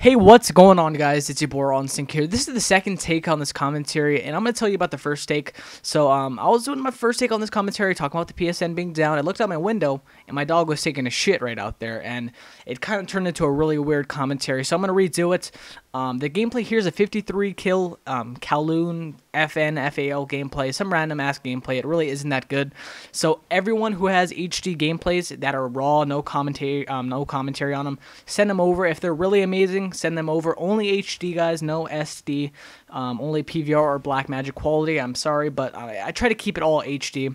Hey, what's going on, guys? It's your boy Onsync here. This is the second take on this commentary, and I'm going to tell you about the first take. So, I was doing my first take on this commentary, talking about the PSN being down. I looked out my window, and my dog was taking a shit right out there, and it kind of turned into a really weird commentary. So I'm going to redo it. The gameplay here is a 53 kill Kowloon FNFAL gameplay, some random ass gameplay. It really isn't that good. So everyone who has HD gameplays that are raw, no commentary on them, send them over. If they're really amazing, send them over. Only HD, guys, no SD, only PVR or Blackmagic quality. I'm sorry, but I try to keep it all HD.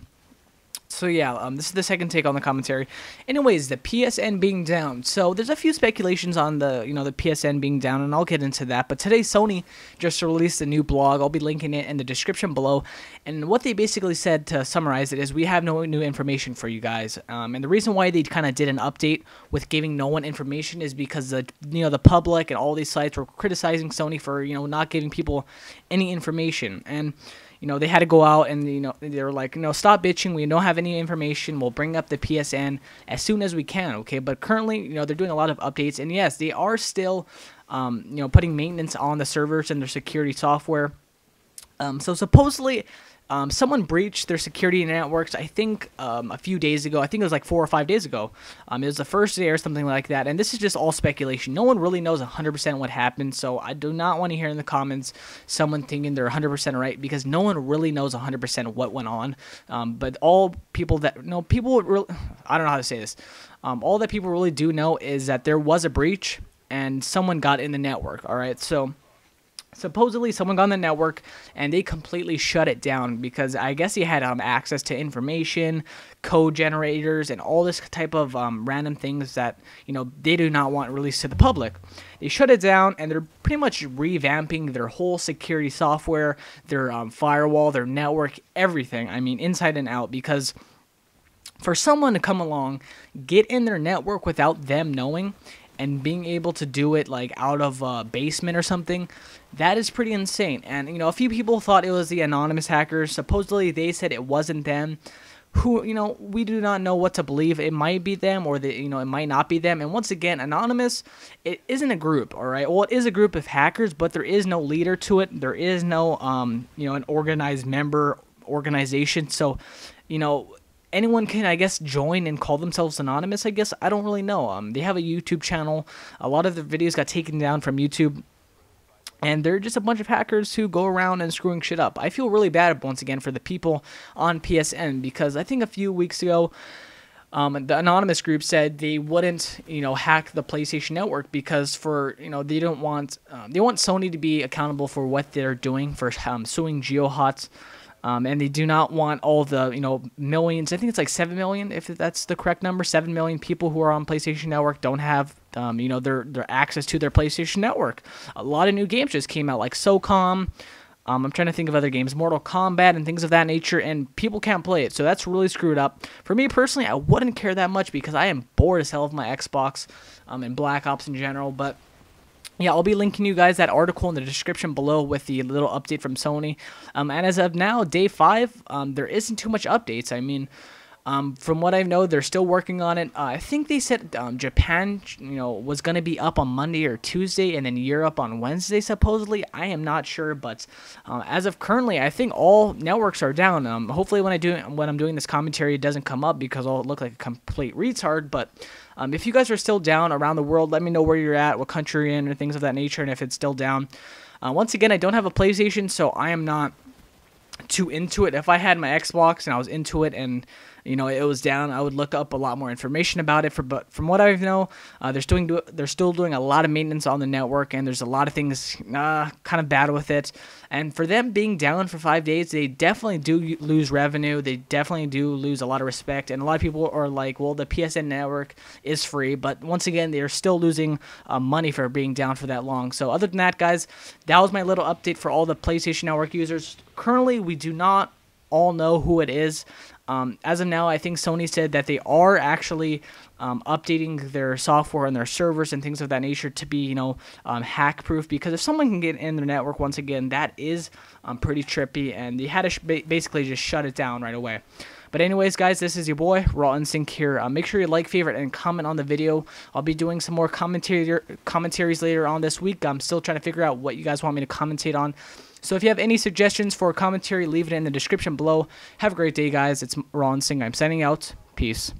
So yeah, this is the second take on the commentary. Anyways, the PSN being down. So there's a few speculations on the PSN being down, and I'll get into that. But today, Sony just released a new blog. I'll be linking it in the description below. And what they basically said, to summarize it, is we have no new information for you guys. And the reason why they kind of did an update with giving no one information is because the public and all these sites were criticizing Sony for not giving people any information. And they had to go out and, they were like, stop bitching. We don't have any information. We'll bring up the PSN as soon as we can, okay? But currently, they're doing a lot of updates. And yes, they are still, putting maintenance on the servers and their security software. So supposedly, someone breached their security networks, I think, a few days ago. I think it was like 4 or 5 days ago. It was the first day or something like that. And this is just all speculation. No one really knows 100% what happened. So I do not want to hear in the comments someone thinking they're 100% right, because no one really knows 100% what went on. But all people that, people really, I don't know how to say this. All that people really do know is that there was a breach and someone got in the network. All right. So supposedly someone got on the network and they completely shut it down because I guess he had access to information, code generators, and all this type of random things that they do not want released to the public. They shut it down, and they're pretty much revamping their whole security software, their firewall, their network, everything. I mean, inside and out, because for someone to come along, get in their network without them knowing, and being able to do it like out of a basement or something, that is pretty insane. And a few people thought it was the anonymous hackers. Supposedly they said it wasn't them. Who, we do not know what to believe. It might be them, or it might not be them. And once again, anonymous, it isn't a group, all right? Well, it is a group of hackers, but there is no leader to it. There is no an organized member organization. So anyone can, I guess, join and call themselves anonymous, I guess. I don't really know. They have a YouTube channel. A lot of the videos got taken down from YouTube. And they're just a bunch of hackers who go around and screwing shit up. I feel really bad, once again, for the people on PSN, because I think a few weeks ago, the anonymous group said they wouldn't, hack the PlayStation Network because they don't want, they want Sony to be accountable for what they're doing for suing GeoHot. And they do not want all the, millions, I think it's like 7 million, if that's the correct number, 7 million people who are on PlayStation Network don't have, their access to their PlayStation Network. A lot of new games just came out, like SOCOM. I'm trying to think of other games, Mortal Kombat and things of that nature, and people can't play it. So that's really screwed up. For me personally, I wouldn't care that much because I am bored as hell of my Xbox and Black Ops in general, but yeah, I'll be linking you guys that article in the description below with the little update from Sony. And as of now, day 5, there isn't too much updates. I mean, from what I know, they're still working on it. I think they said Japan, was going to be up on Monday or Tuesday, and then Europe on Wednesday, supposedly. I am not sure, but as of currently, I think all networks are down. Hopefully, when I'm doing this commentary, it doesn't come up because I'll look like a complete retard. But if you guys are still down around the world, let me know where you're at, what country you're in, or things of that nature, and if it's still down. Once again, I don't have a PlayStation, so I am not too into it. If I had my Xbox and I was into it and it was down, I would look up a lot more information about it. But from what I know, they're still doing a lot of maintenance on the network, and there's a lot of things kind of bad with it. And for them being down for 5 days, they definitely do lose revenue. They definitely do lose a lot of respect. And a lot of people are like, well, the PSN network is free. But once again, they're still losing money for being down for that long. So other than that, guys, that was my little update for all the PlayStation Network users. Currently, we do not all know who it is. As of now, I think Sony said that they are actually updating their software and their servers and things of that nature to be, hack-proof. Because if someone can get in their network, once again, that is pretty trippy, and they had to basically just shut it down right away. But But anyways, guys, this is your boy Raw and Sync here. Make sure you like, favorite, and comment on the video. I'll be doing some more commentaries later on this week. I'm still trying to figure out what you guys want me to commentate on. So if you have any suggestions for a commentary, leave it in the description below. Have a great day, guys. It's Raw and Sync. I'm signing out. Peace.